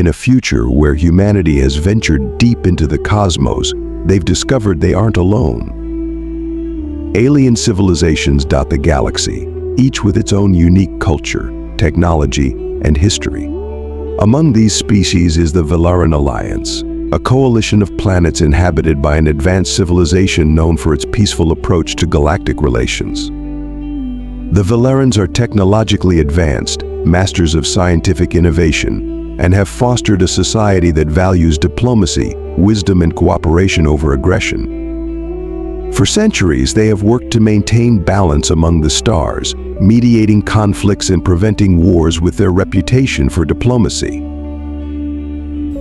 In a future where humanity has ventured deep into the cosmos, they've discovered they aren't alone. Alien civilizations dot the galaxy, each with its own unique culture, technology, and history. Among these species is the Velaran Alliance, a coalition of planets inhabited by an advanced civilization known for its peaceful approach to galactic relations. The Velarans are technologically advanced, masters of scientific innovation, and have fostered a society that values diplomacy, wisdom, and cooperation over aggression. For centuries, they have worked to maintain balance among the stars, mediating conflicts and preventing wars with their reputation for diplomacy.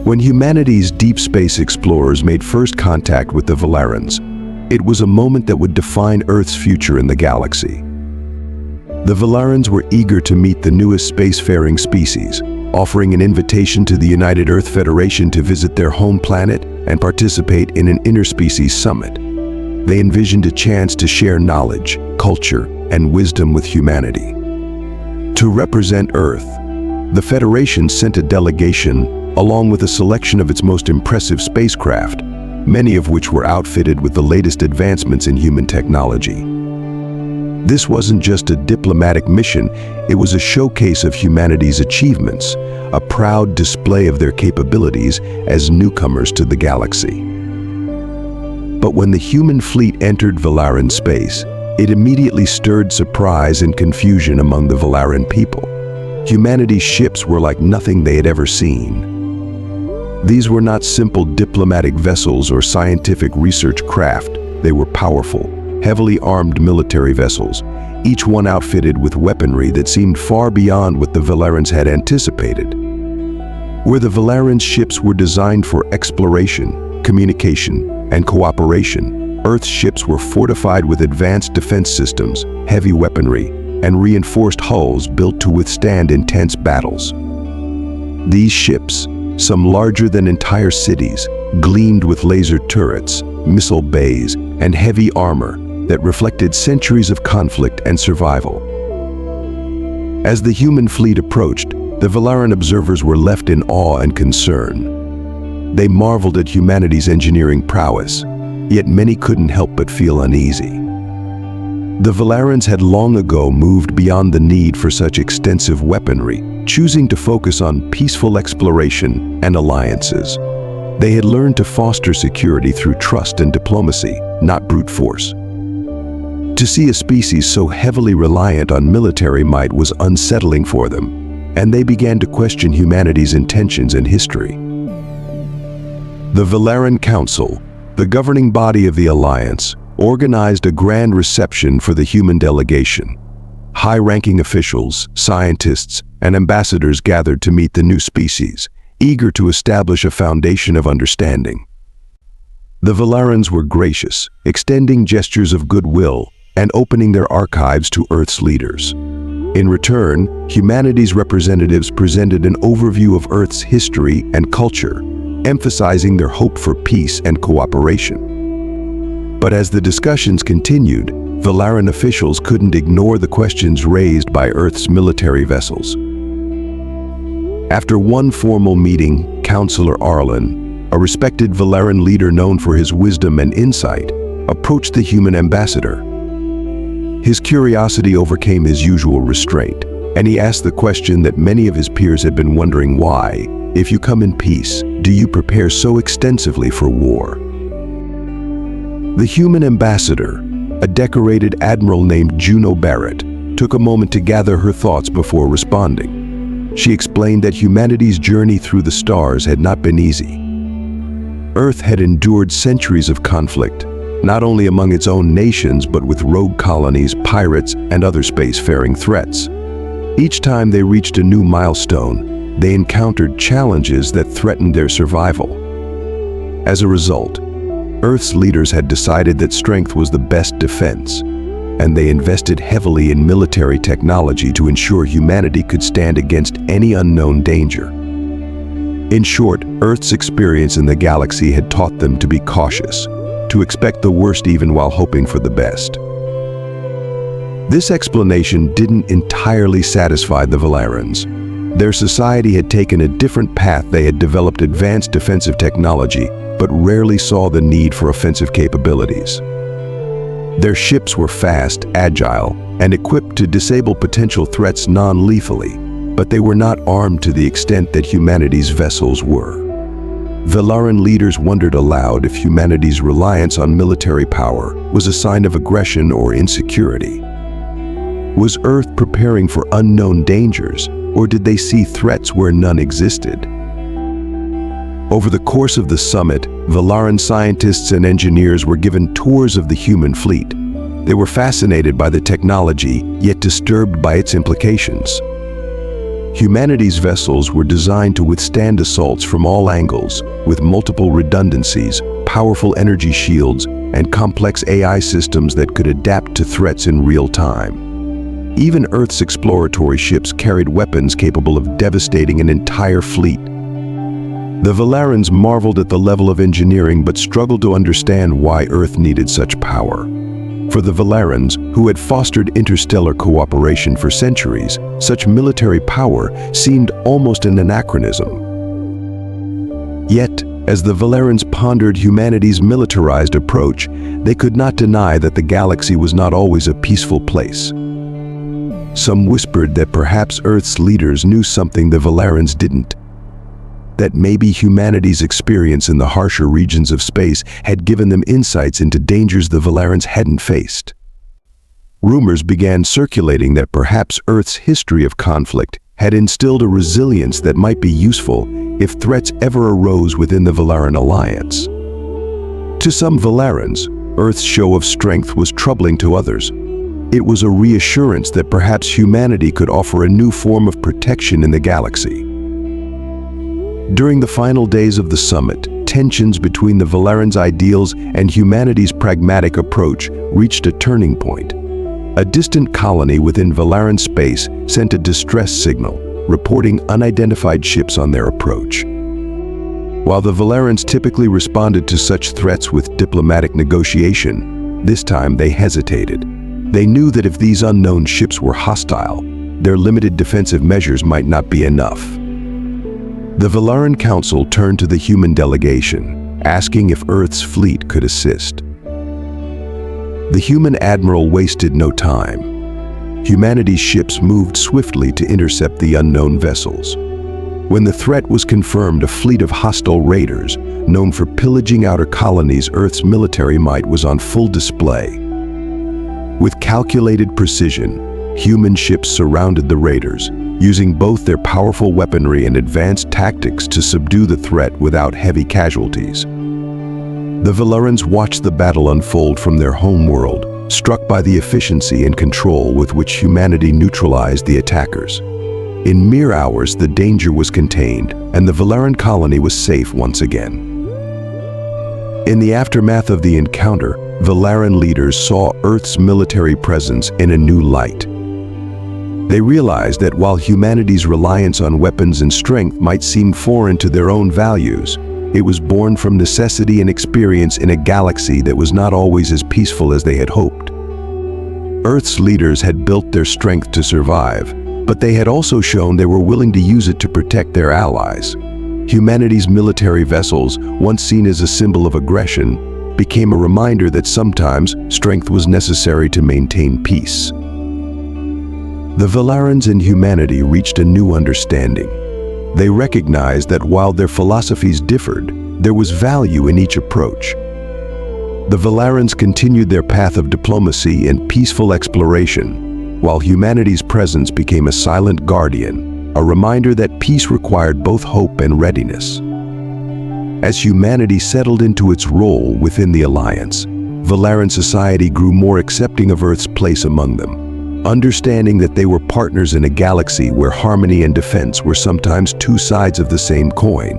When humanity's deep space explorers made first contact with the Velarans, it was a moment that would define Earth's future in the galaxy. The Velarans were eager to meet the newest spacefaring species, offering an invitation to the United Earth Federation to visit their home planet and participate in an interspecies summit. They envisioned a chance to share knowledge, culture, and wisdom with humanity. To represent Earth, the Federation sent a delegation along with a selection of its most impressive spacecraft, many of which were outfitted with the latest advancements in human technology. This wasn't just a diplomatic mission, it was a showcase of humanity's achievements, a proud display of their capabilities as newcomers to the galaxy. But when the human fleet entered Velaran space, it immediately stirred surprise and confusion among the Velaran people. Humanity's ships were like nothing they had ever seen. These were not simple diplomatic vessels or scientific research craft. They were powerful, heavily armed military vessels, each one outfitted with weaponry that seemed far beyond what the Velarans had anticipated. Where the Velarans' ships were designed for exploration, communication, and cooperation, Earth's ships were fortified with advanced defense systems, heavy weaponry, and reinforced hulls built to withstand intense battles. These ships, some larger than entire cities, gleamed with laser turrets, missile bays, and heavy armor that reflected centuries of conflict and survival. As the human fleet approached, the Velaran observers were left in awe and concern. They marveled at humanity's engineering prowess, yet many couldn't help but feel uneasy. The Velarans had long ago moved beyond the need for such extensive weaponry, choosing to focus on peaceful exploration and alliances. They had learned to foster security through trust and diplomacy, not brute force. To see a species so heavily reliant on military might was unsettling for them, and they began to question humanity's intentions and history. The Velaran Council, the governing body of the Alliance, organized a grand reception for the human delegation. High-ranking officials, scientists, and ambassadors gathered to meet the new species, eager to establish a foundation of understanding. The Velarans were gracious, extending gestures of goodwill and opening their archives to Earth's leaders. In return, humanity's representatives presented an overview of Earth's history and culture, emphasizing their hope for peace and cooperation. But as the discussions continued, Velaran officials couldn't ignore the questions raised by Earth's military vessels. After one formal meeting, Counselor Arlen, a respected Velaran leader known for his wisdom and insight, approached the human ambassador. His curiosity overcame his usual restraint, and he asked the question that many of his peers had been wondering: why, if you come in peace, do you prepare so extensively for war? The human ambassador, a decorated admiral named Juno Barrett, took a moment to gather her thoughts before responding. She explained that humanity's journey through the stars had not been easy. Earth had endured centuries of conflict, not only among its own nations but with rogue colonies, pirates, and other spacefaring threats. Each time they reached a new milestone, they encountered challenges that threatened their survival. As a result, Earth's leaders had decided that strength was the best defense, and they invested heavily in military technology to ensure humanity could stand against any unknown danger. In short, Earth's experience in the galaxy had taught them to be cautious, to expect the worst even while hoping for the best. This explanation didn't entirely satisfy the Velarans. Their society had taken a different path. They had developed advanced defensive technology, but rarely saw the need for offensive capabilities. Their ships were fast, agile, and equipped to disable potential threats non-lethally, but they were not armed to the extent that humanity's vessels were. Velaran leaders wondered aloud if humanity's reliance on military power was a sign of aggression or insecurity. Was Earth preparing for unknown dangers, or did they see threats where none existed? Over the course of the summit, Velaran scientists and engineers were given tours of the human fleet. They were fascinated by the technology, yet disturbed by its implications. Humanity's vessels were designed to withstand assaults from all angles, with multiple redundancies, powerful energy shields, and complex AI systems that could adapt to threats in real time. Even Earth's exploratory ships carried weapons capable of devastating an entire fleet. The Velarans marveled at the level of engineering but struggled to understand why Earth needed such power. For the Velarans, who had fostered interstellar cooperation for centuries, such military power seemed almost an anachronism. Yet, as the Velarans pondered humanity's militarized approach, they could not deny that the galaxy was not always a peaceful place. Some whispered that perhaps Earth's leaders knew something the Velarans didn't. That maybe humanity's experience in the harsher regions of space had given them insights into dangers the Velarans hadn't faced. Rumors began circulating that perhaps Earth's history of conflict had instilled a resilience that might be useful if threats ever arose within the Velaran alliance. To some Velarans, Earth's show of strength was troubling to others. It was a reassurance that perhaps humanity could offer a new form of protection in the galaxy. During the final days of the summit, tensions between the Velarans' ideals and humanity's pragmatic approach reached a turning point. A distant colony within Velaran space sent a distress signal, reporting unidentified ships on their approach. While the Velarans typically responded to such threats with diplomatic negotiation, this time they hesitated. They knew that if these unknown ships were hostile, their limited defensive measures might not be enough. The Velaran Council turned to the human delegation, asking if Earth's fleet could assist. The human admiral wasted no time. Humanity's ships moved swiftly to intercept the unknown vessels. When the threat was confirmed, a fleet of hostile raiders, known for pillaging outer colonies, Earth's military might was on full display. With calculated precision, human ships surrounded the raiders, using both their powerful weaponry and advanced tactics to subdue the threat without heavy casualties. The Velarans watched the battle unfold from their home world, struck by the efficiency and control with which humanity neutralized the attackers. In mere hours, the danger was contained, and the Velaran colony was safe once again. In the aftermath of the encounter, Velaran leaders saw Earth's military presence in a new light. They realized that while humanity's reliance on weapons and strength might seem foreign to their own values, it was born from necessity and experience in a galaxy that was not always as peaceful as they had hoped. Earth's leaders had built their strength to survive, but they had also shown they were willing to use it to protect their allies. Humanity's military vessels, once seen as a symbol of aggression, became a reminder that sometimes strength was necessary to maintain peace. The Velarans and humanity reached a new understanding. They recognized that while their philosophies differed, there was value in each approach. The Velarans continued their path of diplomacy and peaceful exploration, while humanity's presence became a silent guardian, a reminder that peace required both hope and readiness. As humanity settled into its role within the alliance, Velaran society grew more accepting of Earth's place among them, understanding that they were partners in a galaxy where harmony and defense were sometimes two sides of the same coin.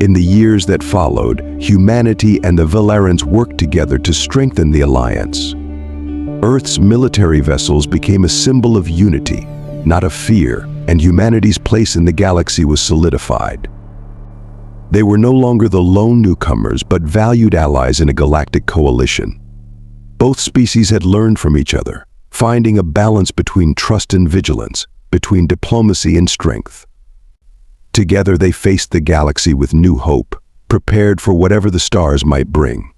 In the years that followed, humanity and the Velarans worked together to strengthen the alliance. Earth's military vessels became a symbol of unity, not of fear, and humanity's place in the galaxy was solidified. They were no longer the lone newcomers, but valued allies in a galactic coalition. Both species had learned from each other, finding a balance between trust and vigilance, between diplomacy and strength. Together they faced the galaxy with new hope, prepared for whatever the stars might bring.